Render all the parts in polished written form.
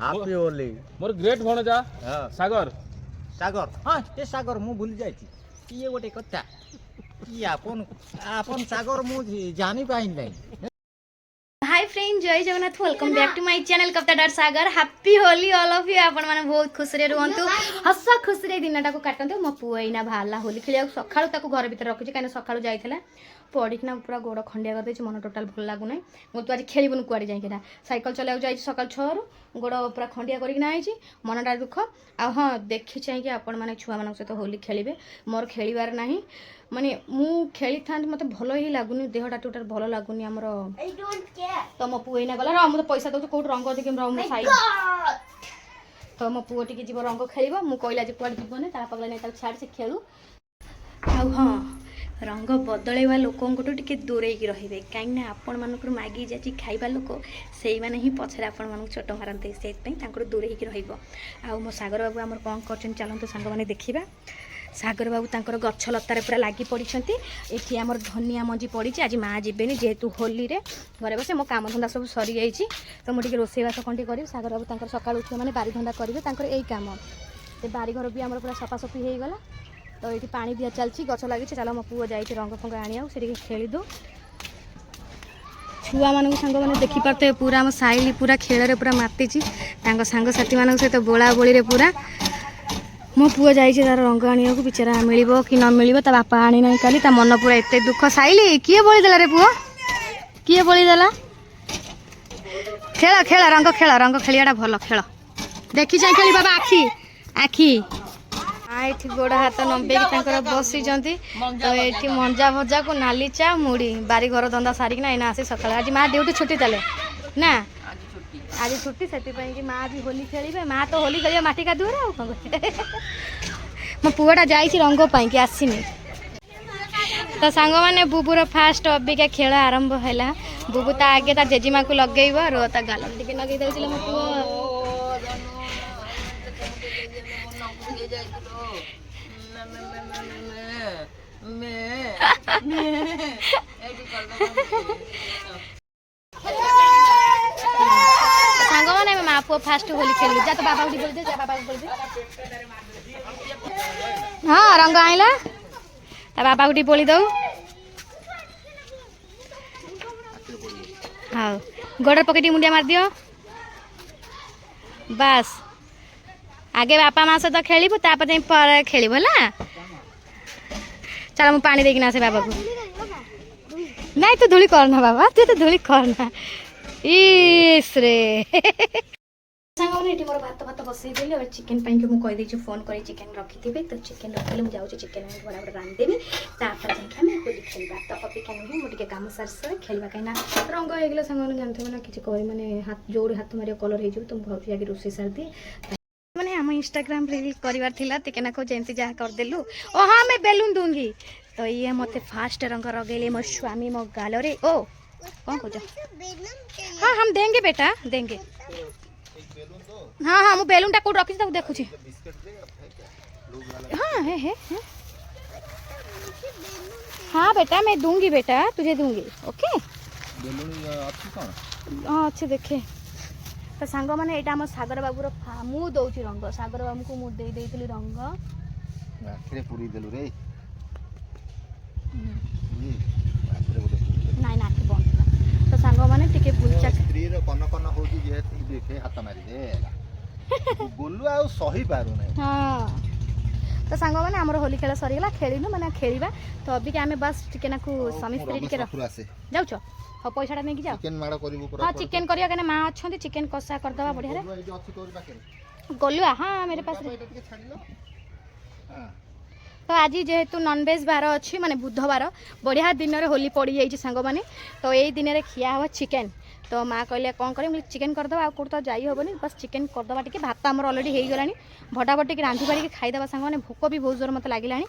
Happy Holi. ମୋର great ଭଣଜା ସାଗର। ସାଗର ହଁ ଏ ସାଗର ମୁଁ ଭୁଲି ଯାଇଛି। ଇଏ ଗୋଟେ କଥା କି ଆପଣ ସାଗର ମୁଁ ଜାଣିପାରିଲି ନାହିଁ। हाय फ्रेंड जय Jagannath welcome back to my channel कप्तान Sagar happy Holi all of you आपण माने बहुत खुश रे रुहंतु हस खुश रे दिनटा को काटंतु मो पुआ इना भाला होली खेलिया सखाळु ताको घर भीतर रखिछि काने सखाळु जाइथिला पडिकना पूरा गोड़ खंडिया कर देछि मन टोटल भल लागु नै मो तु आज खेलिबनु कुआडी जाई केना साइकिल चलाउ जाइछि सकाळ 6 रु गोड़ पूरा खंडिया करिकना आइछि मनटा दुख आ हां देखि चाहिँ कि आपण माने छुआ मानक सहित होली खेलिबे मोर खेलिबार नाही माने मु खेली थांत मते भलो ही लागुनी देहटा टोटल भलो लागुनी हमर आई डोंट केयर तो मो पुआ इना गला हम तो पैसा दउ कोट रंग देखिम रंग साइड तो मो पुआ टिके जीव रंग खेलिबो मु कहला जे कुआड जीवने ता पगला नै ता छाड़ से खेलू आ हां रंग बदलैवा लोकंकटू टिके दूरे की रहिबे काइना आपण मानकर मागी जाची खाइबा लोक सेई माने ही पछरे आपण मानक छोट मारनते सेत पई तांकर दूरे की रहिबो आ मो सागर बाबू हमर कोन करछन चलंतो संग माने देखिबा सागर बाबू तांकर गछ लतारे पूरा लागी पड़िछंती एठी हमर धनिया मंजी पड़िछि आज मां जिबेनी जेतु होली रे घरे बसे मो काम धंदा सब सरी जाइछि तो मो टिके रोसई बास कोंटी करी सागर बाबू तांकर सकाळ उठे माने बारी धंदा करिवे तांकर एई काम ते बारी घर भी हमर पूरा सफा सफी हेई गला तो ये पानी दिया चलती गच लगी चलो मो पुआ जाइए रंग फंग आनिया से खेली दो छुआ मान सांग मैंने देखिपे पूरा आम साइल पूरा खेल पूरा माति सांग साथी मान सहित बोला बोली पूरा मो पुआ जाइए तार रंग आनिया बेचारा मिल कि न मिल ता बापा आनी ना काली ता मन पूरा एत दुख साइली किए बोलीदेला रे पुआ किए बोलीदेला खेल खेल रंग खेलियाटा भल खेल देखी चाहे खेली बाबा आखि आखि ये गोड़ हाथ नंबे बसी तो ये मंजा भजा को नाली चा मुड़ी बारी घर धंदा सारिक ना आसी सकाल आज माँ ड्यूटी छुट्टी ताले ना आज छुट्टी से माँ भी होली खेलिबे माँ तो होली खेलिए माटी का दूर मो पुआटा जाइए रंग पाई आसीनी तो सांग मैंने बुबूर फास्ट अबिका खेल आरंभ है बुबू ता आगे ता जेजीमा को लगेब रो ता गाल टिके लगे दे मो पुआ सांग माने माँ पुआ फास्ट होली खेल जा तो बाबा बोल दे जा बाबा बोल दे हाँ रंग आइला ता बाबा को बोली दो हाँ गोड़ पकेटी मुंडिया मार दियो बस आगे बापा माँ सहित खेलू तापर पर खेल चल मुझे पानी देना से बाबा को नहीं तो धूली करना बाबा तू तो धूली करना इस रे मोर भात भात बसईदेली और चिकेन पाई मुझे कहीदे फोन कर चिकेन रखी तो चिकेन रखिले मुझे जाऊँ चिकेन बड़ा बड़ा रांधिदेवी तापर जाइए होली खेलवा तो अबिका नुहे मुझे काम सारी सारी खेलवा कहीं रंग होगला सांग जानते ना कि मैंने हाथ जोड़ हाथ मारे कलर हो तो भाई आगे रोसे सारी दिए मैंने आम इंस्टाग्राम रील करार थिला तिकेना को जमती जहाँ करदेलु ओ हाँ मैं बेलून दूंगी तो ये मत फास्ट रंग रगेले मो स्वामी मो गाल रे ओ कौन कह हाँ हम देंगे बेटा देंगे हाँ हाँ मुझे बेलून टा कौट रखी देखुची हाँ है हाँ बेटा मैं दूंगी बेटा तुझे दूंगी ओके हाँ अच्छे देखे तो सांग मैंने यहाँ आम सागर बाबूर मु दौची रंग सागर बाबू को मुझे रंग नाई नाक बंद तो सांग मैंने टिके बुलचा स्त्री रो कन कन होजी जे देखे हाथ मारी दे बोलु आ सही पारु नै हां तो सांग मैंने हमर होली खेल सरीगला खेलिनु माने खेलिबा तो अभी के आमे बस टिके ना को स्वामी स्त्री टिके जाउ छ हाँ पैसा नहीं जाओ चिकेन माड़ा करिवो पूरा हाँ चिकेन करिया कने मां अछंती चिकेन कसा कर दवा बढ़िया रे गोलुआ हाँ मेरे पास तो आज जेहेतु नॉनवेज बार अच्छी माने बुधवार बढ़िया दिन में होली पड़ जाइए सांग माने तो यही दिन में खिया हम चिकेन तो माँ कहले कौन कर चिकेन करदे कौट तो जाई हेनी बस चिकेन करदे टी भात आमर अलरेडी हो गलानी भटाभट टी रांधि पारिक खाईदे सांग मैंने भोक भी बहुत जोर मत लगे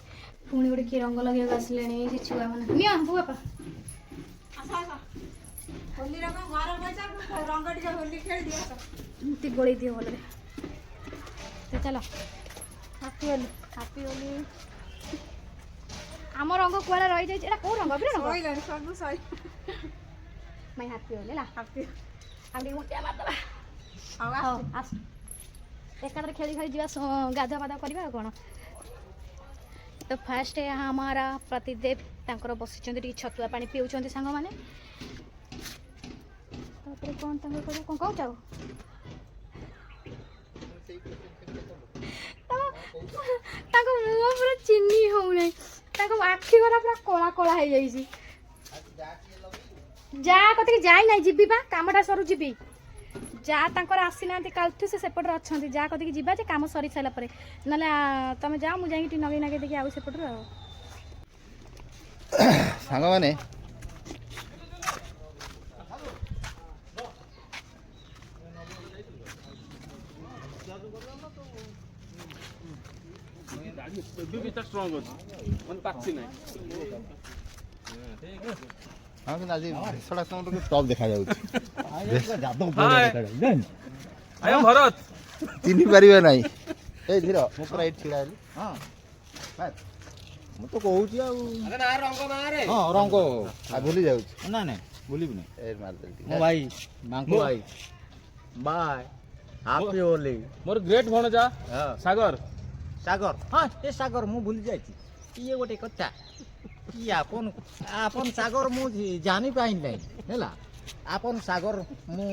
पुणी गोटे किए रंग लगे आसिले छुआ मैंने गोली दिए भल तो चलो हापी होली हापी होली आम रंग कुआड़ा रही जाए कौ रंग मैं हापी होली हापी आगे मुटिया मारदे ହଉ ଆସ ଏକାଥରେ ଖେଳି ଖେଳି ଯିବା ଗାଧୁଆ ପାଧୁଆ କରିବା ଆଉ କ'ଣ। ତ ଫାର୍ଷ୍ଟ ହମାରା ପ୍ରତିଦେବ ତାଙ୍କର ବସିଛନ୍ତି ଟିକେ ଛତୁଆ ପାଣି ପିଉଛନ୍ତି ସାଙ୍ଗମାନେ। ତାପରେ କ'ଣ ତାଙ୍କର କରିବା କ'ଣ କହୁଛ ଆଉ ତାଙ୍କ ମୁହଁ ପୁରା ଚିହ୍ନି ହଉନାହିଁ, ତାଙ୍କ ଆଖି ଗରା ପୁରା କଳା କଳା ହେଇଯାଇଛି। ଯାହା କତିକି ଯାଇ ନାହିଁ ଯିବି ବା କାମଟା ସରୁ ଯିବି। ଯାହା ତାଙ୍କର ଆସିନାହାନ୍ତି କାଲିଠୁ ସେ ସେପଟରେ ଅଛନ୍ତି, ଯାହା କତିକି ଯିବା ଯେ କାମ ସରି ସାରିଲା ପରେ, ନହେଲେ ତମେ ଯାଅ ମୁଁ ଯାଇକି ଟିକେ ନଗେଇ ନଗେଇ ଦେଖି ଆଉ ସେପଟରୁ ଆଉ ସାଙ୍ଗମାନେ ଷ୍ଟ୍ରଙ୍ଗ ଅଛି ମାନେ ପାଚି ନାହିଁ। ହଁ କିନ୍ତୁ ଆଜି ଭେଷଡ଼ା ସମୟରେ ଟପ୍ ଦେଖାଯାଉଛି। ଆଜ୍ଞା ଭରତ ଚିହ୍ନି ପାରିବେ ନାହିଁ। ଏଇ ଧୀର ମୁଁ ପୁରା ଏଇଠି ଛିଡ଼ା ହେଲି। ହଁ ମୁଁ ତ କହୁଛି ଆଉ ହଁ ରଙ୍ଗ ଭୁଲି ଯାଉଛି। ନାଇଁ ନାଇଁ ଭୁଲିବି ନାହିଁ। ଏ ମାରିଦେଲି ମୋ ଭାଇ ମାଙ୍କୁ ଭାଇ ବାଏ ହାପି ହୋଲି। ମୋର ଗ୍ରେଟ୍ ଭଣଜା ସାଗର। ସାଗର ହଁ ଏ ସାଗର ମୁଁ ଭୁଲି ଯାଇଛି। ଇଏ ଗୋଟେ କଥା କି ଆପଣ ସାଗର ମୁଁ ଜାଣିପାରିଲି ନାହିଁ ହେଲା। ଆପଣ ସାଗର ମୁଁ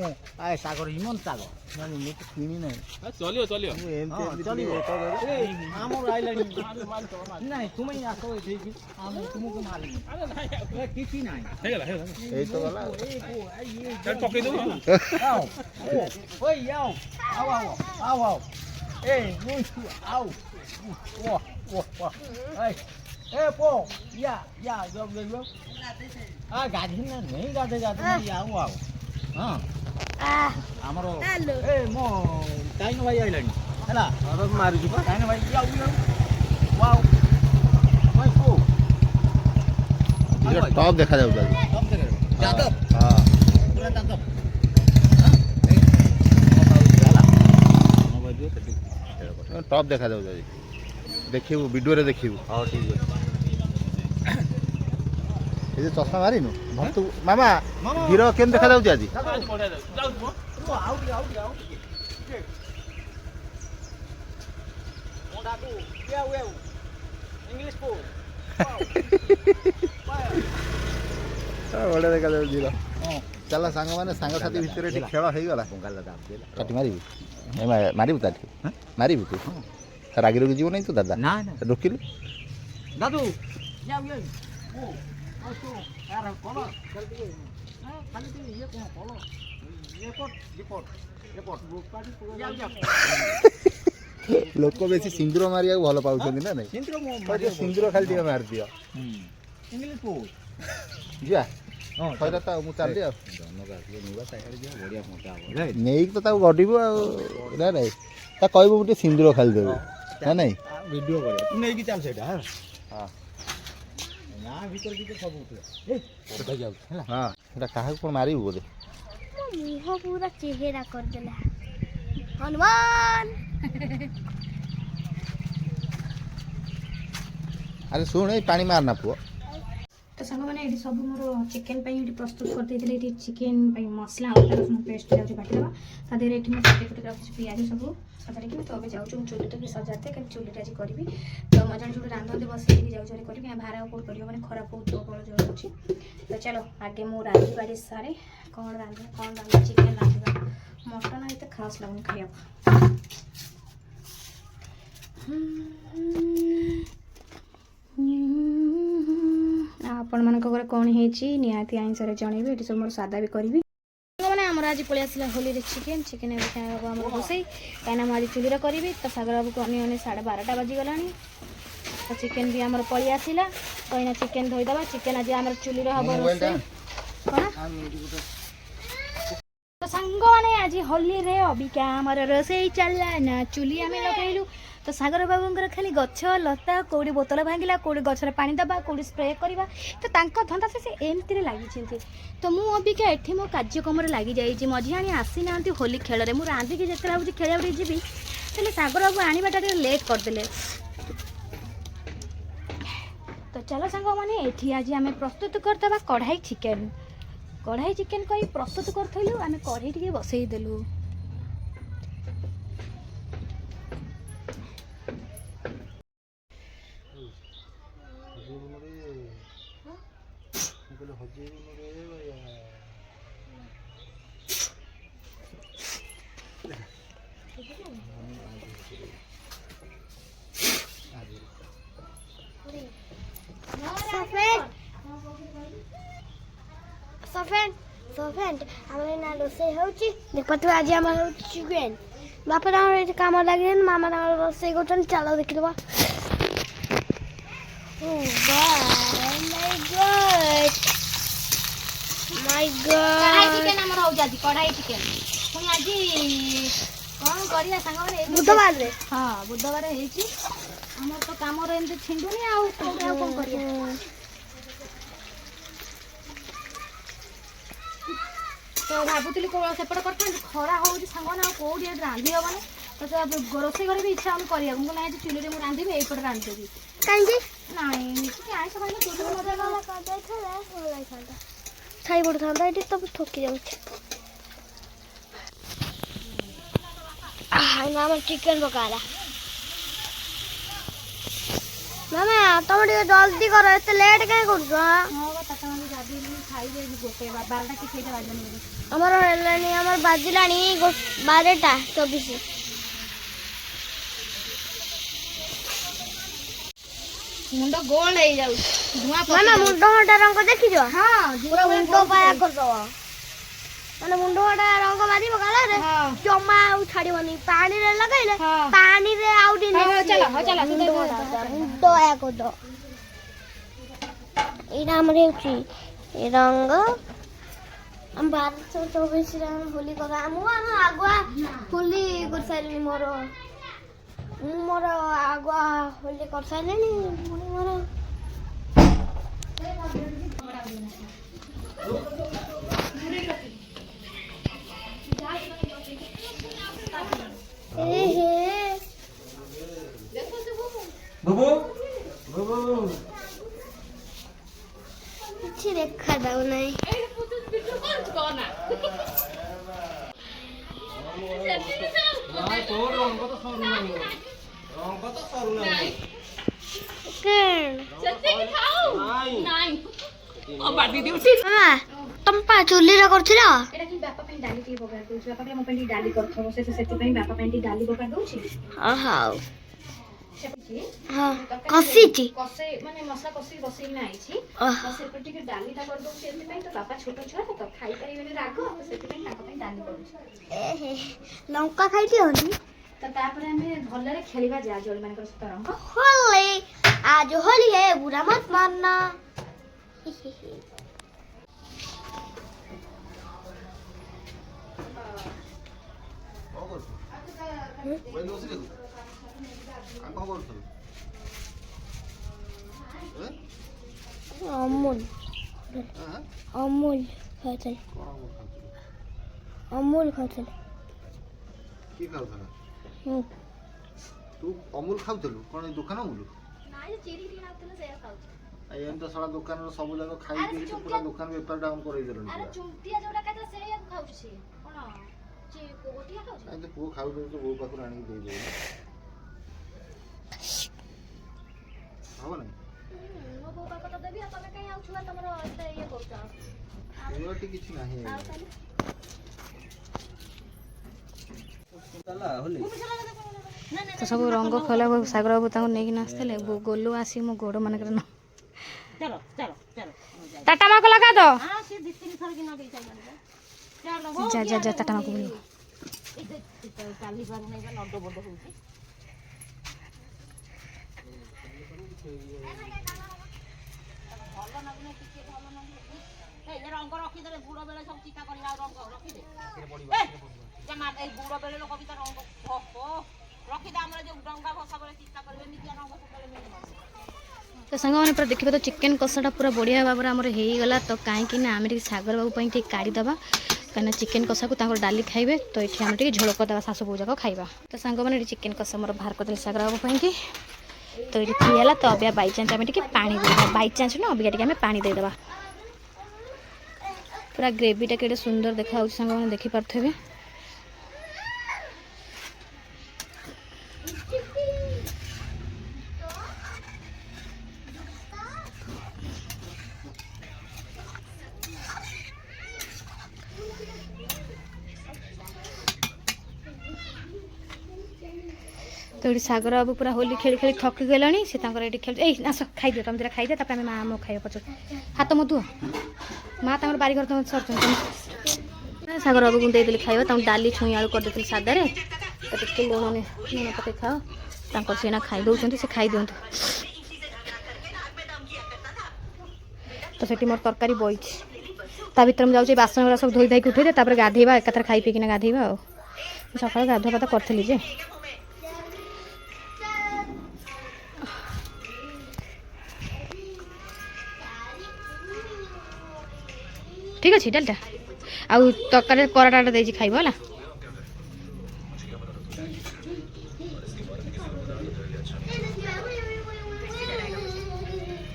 ସାଗର ହିମନ୍ତ ସାଗର ମୁଁ ତ କିଣି ନାହିଁ। ଚଲିବ ଚଲିବ ମୁଁ ଏମିତି ଚଳିବ ଆମର ଆଇଲାଣି ନାଇଁ ତୁମେ ଆସ ଏଠିକି ଆମେ ତୁମକୁ ମାରିନି କିଛି ନାହିଁ। ହେଇଗଲା ହେଇଗଲା ଏଇ ତ ଗଲା। ପକେଇ ଦେବୁ। ଗାଧି ନାହିଁ ଗାଧେ ଗାଧେ ଆଉ ହଁ ଆମର ଏ ମୋ କାଇନ ଭାଇ ଆଇଲାଣି ହେଲା ମାରିଛୁ କାଇନ ଭାଇ ଟପ୍ ଦେଖାଯାଉଛି ଆଜି। ଯାଦବ ହଁ ପୁରା ଯାଦବ ଟପ୍ ଦେଖାଯାଉଛି ଆଜି। ଦେଖିବୁ ଭିଡ଼ିଓରେ ଦେଖିବୁ। ହଉ ଠିକ୍ ଅଛି। ଏ ଯେ ଚଷମା ମାରିନୁ ଭକ୍ତୁ ମାମା ହିରୋ କେମିତି ଦେଖାଯାଉଛି ଆଜି? ବଢ଼ିଆ ଦେଖାଯାଉଛି ହିରୋ। ଚାଲ ସାଙ୍ଗମାନେ ସାଙ୍ଗସାଥି ଭିତରେ ଟିକେ ଖେଳ ହେଇଗଲା। କାଟି ମାରିବୁ ମାରିବୁ ତାଠି ମାରିବୁ ତୁ ରାଗି ରଗି ଯିବ ନାହିଁ ତୁ ଦାଦା ରୋକିଲୁ ଦାଦୁ ଲୋକ ବେଶୀ ସିନ୍ଦୁର ମାରିବାକୁ ଭଲ ପାଉଛନ୍ତି ନା ନାଇଁ? ସିନ୍ଦୁର ଖାଲି ଟିକେ ମାରିଦିଅ ଯିବା ସଇଲା ତ ମୁଁ ଚାଲିଲି ଆଉ ନେଇକି ତ ତାକୁ ଗଡ଼ିବୁ ଆଉ ନା ନାଇଁ ତା କହିବୁ ମୁଁ ଟିକେ ସିନ୍ଦୁର ଖାଲି ଦେବୁ ନା ନାଇଁ ଭିଡ଼ିଓ କରିବା ତୁ ନେଇକି ଚାଲ ସେଇଟା ହଁ ହଁ ସେଟା କାହାକୁ କ'ଣ ମାରିବୁ ବୋଧେ? ମୁହଁ ପୁରା ଚେହେରା କରିଦେଲା ହନୁମାନ। ଆରେ ଶୁଣ ଏଇ ପାଣି ମାରନା ପୁଅ। ତ ସାଙ୍ଗମାନେ ଏଠି ସବୁ ମୋର ଚିକେନ୍ ପାଇଁ ଏଠି ପ୍ରସ୍ତୁତ କରିଦେଇଥିଲେ। ଏଠି ଚିକେନ୍ ପାଇଁ ମସଲା ଅଦା ରସୁଣ ପେଷ୍ଟ ଯାଉଛି ବାଟିଦେବା। ତା ଦେହରେ ଏଠି ମୁଁ କାଟି କୁଟି ରଖିଛି ପିଆଜ ସବୁ ସଜାଡ଼ିକି। ତ ଏବେ ଯାଉଛି ମୁଁ ଚୁଲିଟା ବି ସଜାଡ଼ିతే କିନ୍ତୁ ଚୁଲିଟା ଆଜି କରିବି। ତ ମଜା ଯୋଉଠି ରାନ୍ଧନ୍ତି ବସେଇକି ଯାଉଛି ଆଜି କରିବି। ଭାର ଆଉ କେଉଁଠି କରିବ ମାନେ ଖରାପ ବହୁତ ପ୍ରବଳ ଜୋର ହେଉଛି। ତ ଚାଲ ଆଗେ ମୁଁ ରାନ୍ଧି ବାଡ଼ି ସାରେ କ'ଣ ରାନ୍ଧିବା ଚିକେନ୍ ରାନ୍ଧିବା। ମଟନ୍ ଏତେ ଖାସ୍ ଲାଗୁନି ଖାଇବାକୁ। ଆପଣମାନଙ୍କ ଘରେ କ'ଣ ହେଇଛି ନିହାତି ଆଇଁଷରେ ଜଣେଇବେ। ଏଠି ସବୁ ମୋର ସାଦା ବି କରିବି। ମାନେ ଆମର ଆଜି ପଳେଇ ଆସିଲା ହୋଲିରେ ଚିକେନ୍ ଏବେ ଖାଇବାକୁ ଆମର ରୋଷେଇ କାହିଁକିନା ମୁଁ ଆଜି ଚୁଲିରେ କରିବି। ତ ସାଗର ବାବୁକୁ ଅନି 12:30 ବାଜିଗଲାଣି। ତ ଚିକେନ୍ ବି ଆମର ପଳେଇ ଆସିଲା। ତ ଏଇନା ଚିକେନ୍ ଧୋଇଦେବା। ଚିକେନ୍ ଆଜି ଆମର ଚୁଲିରେ ହେବ ରୋଷେଇ। କ'ଣ ତ ସାଙ୍ଗମାନେ ଆଜି ହୋଲିରେ ଅବିକା ଆମର ରୋଷେଇ ଚାଲିଲା ନା ଚୁଲି ଆମେ ଲଗେଇଲୁ। ତ ସାଗର ବାବୁଙ୍କର ଖାଲି ଗଛ ଲତା କେଉଁଠି ବୋତଲ ଭାଙ୍ଗିଲା କେଉଁଠି ଗଛରେ ପାଣି ଦେବା କେଉଁଠି ସ୍ପ୍ରେ କରିବା। ତ ତାଙ୍କ ଧନ୍ଦା ସେ ଏମିତିରେ ଲାଗିଛନ୍ତି। ତ ମୁଁ ଅବିକା ଏଠି ମୋ କାର୍ଯ୍ୟକ୍ରମରେ ଲାଗିଯାଇଛି। ମଝିଆଣି ଆସିନାହାନ୍ତି ହୋଲି ଖେଳରେ। ମୁଁ ରାନ୍ଧିକି ଯେତେବେଳେ ଭାବୁଛି ଖେଳିବାକୁ ଟିକେ ଯିବି ହେଲେ ସାଗର ବାବୁ ଆଣିବାଟା ଟିକେ ଲେଟ୍ କରିଦେଲେ। ତ ଚାଲ ସାଙ୍ଗମାନେ ଏଠି ଆଜି ଆମେ ପ୍ରସ୍ତୁତ କରିଦେବା କଢ଼ାଇ ଚିକେନ୍। କଢ଼ାଇ ଚିକେନ୍ କହି ପ୍ରସ୍ତୁତ କରିଥିଲୁ ଆମେ କଢ଼େଇ ଟିକେ ବସେଇଦେଲୁ। ସଫେଣ୍ଡ ଆମର ଏଇନା ରୋଷେଇ ହେଉଛି ଦେଖନ୍ତୁ ଆଜି ଆମର ହେଉଛି ଚିକେନ୍ ବାପା ତାଙ୍କର ଏଠି କାମ ଲାଗିଲେନି ମାମା ତାଙ୍କର ରୋଷେଇ କରୁଛନ୍ତି ଚାଲ ଦେଖିଦେବା କଢ଼ାଇ ଚିକେନ ଆମର ହଉଛି ଆଜି କଢ଼ାଇ ଚିକେନ ପୁଣି ଆଜି କଣ କରିବା ସାଙ୍ଗମାନେ ବୁଧବାରରେ ହଁ ବୁଧବାର ହେଇଛି ଆମର ତ କାମରେ ଏମିତି ଛିଣ୍ଡୁନି ଆଉ କଣ କରିବା ତ ଭାବୁଥିଲି ସେପଟେ କରିଥାନ୍ତି ଖରା ହେଉଛି ସାଙ୍ଗମାନେ ଆଉ କୋଉଠି ଏଠି ରାନ୍ଧି ହେବନି ତ ରୋଷେଇ ଘରେ ବି ଇଚ୍ଛା ହଉନି କରିବାକୁ ମୁଁ ନାହିଁ ଚୁଲିରେ ମୁଁ ରାନ୍ଧିବି ଏଇପଟେ ରାନ୍ଧିଦେବି କାହିଁକି ନାଇଁ ଟିକେ ଆଇଁଷ ଖାଇଲେ ଚୁଲିରେ ମଜା ଛାଇ ପଡ଼ିଥାନ୍ତା ଏଠି ତ ଠକି ଯାଉଛି ଆମର ଚିକେନ୍ ପକା ହେଲା ମାମା ତମେ ଟିକେ ଜଲ୍ଦି କର ଏତେ ଲେଟ୍ କାହିଁ କରୁଛ ଆମର ହେଲାଣି ଆମର ବାଜିଲାଣି 12:24 ମୁଣ୍ଡ ଗୋଲ ହେଇଯାଉଛି ଧୂଆଁ ମାମା ମୁଣ୍ଡ ହଟା ରଙ୍ଗ ଦେଖିଛ ହଁ ପୁରା ମୁଣ୍ଡ ପାୟା କରିଦବ ମାନେ ମୁଣ୍ଡ ହଟା ରଙ୍ଗ ମାରିବ ଗାଳରେ ଜମା ଆଉ ଛାଡ଼ିବନି ପାଣିରେ ଲଗାଇଲେ ପାଣିରେ ଆଉ ଟିକେ ମୁଣ୍ଡ ପାୟା କରିଦବ ଏଇଟା ଆମର ହେଉଛି ରଙ୍ଗ 1224 ହୋଲି କରା ମୁଁ ଆଗୁଆ ହୋଲି କରିସାରିଲିଣି ମୁଁ ମୋର ଆଗୁଆ ହୋଲି କରିସାରିଲିଣି ପୁଣି ମୋର କିଛି ଦେଖାଯାଉ ନାହିଁ ତମ ପା ଚୁଲିରେ କରୁଥିଲ ଏଟା କି ବାପା ପାଇଁ ଡାଲି ଟିକେ ପକା ଦଉଛି ବାପା ପାଇଁ ମୋ ପାଇଁ ଟିକେ ଡାଲି କରିଥବ ସେଥିପାଇଁ ବାପା ପାଇଁ ଟିକେ ଡାଲି ପକା ଦଉଛି ହଉ କଷିଛି ମାନେ ମସଲା କଷିକି ବସେଇକିନା ଆଇଛି ସେପଟେ ଟିକେ ଡାଲିଟା କରିଦଉଛି ଏଥିପାଇଁ ତ ବାପା ଛୋଟ ଛୁଆ ତ ଖାଇପାରିବେନି ରାଗ ସେଥିପାଇଁ ତାଙ୍କ ପାଇଁ ଡାଲି କରୁଛି ଲଙ୍କା ଖାଇଦିଅନ୍ତି ତ ତାପରେ ଆମେ ଭଲରେ ଖେଳିବା ଯା ଯୋଳି ମାନଙ୍କର ସହିତ ରଙ୍ଗ ହୋଲି ଆଜ ହୋଲି ହେ ବୁରା ମତ ମାନନା ଅମୁଲ ଖାଉଥିଲି କି ଖାଉଥିଲା ତୁ ଅମୁଲ ଖାଉଥିଲୁ କଣ ଏ ଦୋକାନ ଅମୁଲ ଏମିତି ତ ସାରା ଦୋକାନର ସବୁ ଯାକ ଖାଇ ଦେଇକି ପୁରା ଦୋକାନ ବେପାର ଡାଉନ କରେଇ ଦେଲଣି ପୁରା ପୁଅ ଖାଉଥିଲୁ ତ ବୋଉ ପାଖରୁ ଆଣିକି ଦେଇଦେବୁ ହବ ନାଇଁ କିଛି ନାହିଁ ତ ସବୁ ରଙ୍ଗ ଖୋଲା ସାଗର ବାବୁ ତାଙ୍କୁ ନେଇକିନା ଆସିଥିଲେ ଗୋଲୁ ଆସି ମୋ ଗୋଡ଼ ମାନଙ୍କରେ ଟାଟା ମାକୁ ଲଗା ତ ଯା ଯା ଯା ଟାଟା ମାକୁ ବୁଲିବ ରଙ୍ଗ ରଖିଦେଲେ ବୁଡ଼ ବେଳେ ସବୁ ଚିତା କରିବା ରଙ୍ଗ ରଖିଦେ ବୁଡ଼ ବେଳେ ଲୋକ ବି ତ ରଙ୍ଗ ରଖିଦେ ଆମର ଯୋଉ ଡଙ୍ଗା ଭସା ବେଳେ ଚିତା କରିବେ ନିଜ ରଙ୍ଗ ତ ସାଙ୍ଗମାନେ ପୁରା ଦେଖିବେ ତ ଚିକେନ୍ କଷାଟା ପୁରା ବଢ଼ିଆ ଭାବରେ ଆମର ହେଇଗଲା ତ କାହିଁକି ନା ଆମେ ଟିକେ ସାଗର ବାବୁ ପାଇଁ ଟିକେ କାଢ଼ିଦେବା କାହିଁକିନା ଚିକେନ୍ କଷାକୁ ତାଙ୍କର ଡାଲି ଖାଇବେ ତ ଏଠି ଆମେ ଟିକେ ଝୋଳ କରିଦେବା ଶାଶୁ ବୋଉ ଯାକ ଖାଇବା ତ ସାଙ୍ଗମାନେ ଏଠି ଚିକେନ୍ କଷା ମୋର ବାହାର କରିଦେଲି ସାଗର ବାବୁ ପାଇଁକି ତ ଏଠି ଠିଆ ହେଲା ତ ଅବିକା ବାଇଚାନ୍ସ ଆମେ ଟିକେ ପାଣି ଦେଇଦେବା ବାଇଚାନ୍ସ ନା ଅବିକା ଟିକେ ଆମେ ପାଣି ଦେଇଦେବା ପୁରା ଗ୍ରେଭିଟା କେଡ଼େ ସୁନ୍ଦର ଦେଖାଯାଉଛି ସାଙ୍ଗମାନେ ଦେଖିପାରୁଥିବେ तो ये सागर बाबू पूरा होली खेली खेली थकी गलानी से ये खेल ए आस खाइदियो तुम दिटा खाइदे तापर माँ मो खाइबा पछ हाथ मो धुଅ माँ तमर बारीघर तुम सरचन सागर बाबू को देदेली खाइबा तुम डाली छुई आलू कर देथिल सादारे तो टिके लुण लुण पके खाओ तांकर सेना खाई दउछन्ती से खाई दियंतु तो सेठी मोर तरकारी बइछि ता भीतर में जाउछि बासन गुरा सब धोई धाई उठै दे तापर गाधेबा एकाथर खाई पी किना गाधेबा सकाळ गाधुआ पाता करथली जे ठीक अच्छे डालटा आउ तरकारी कराटा देछि खाइबो होला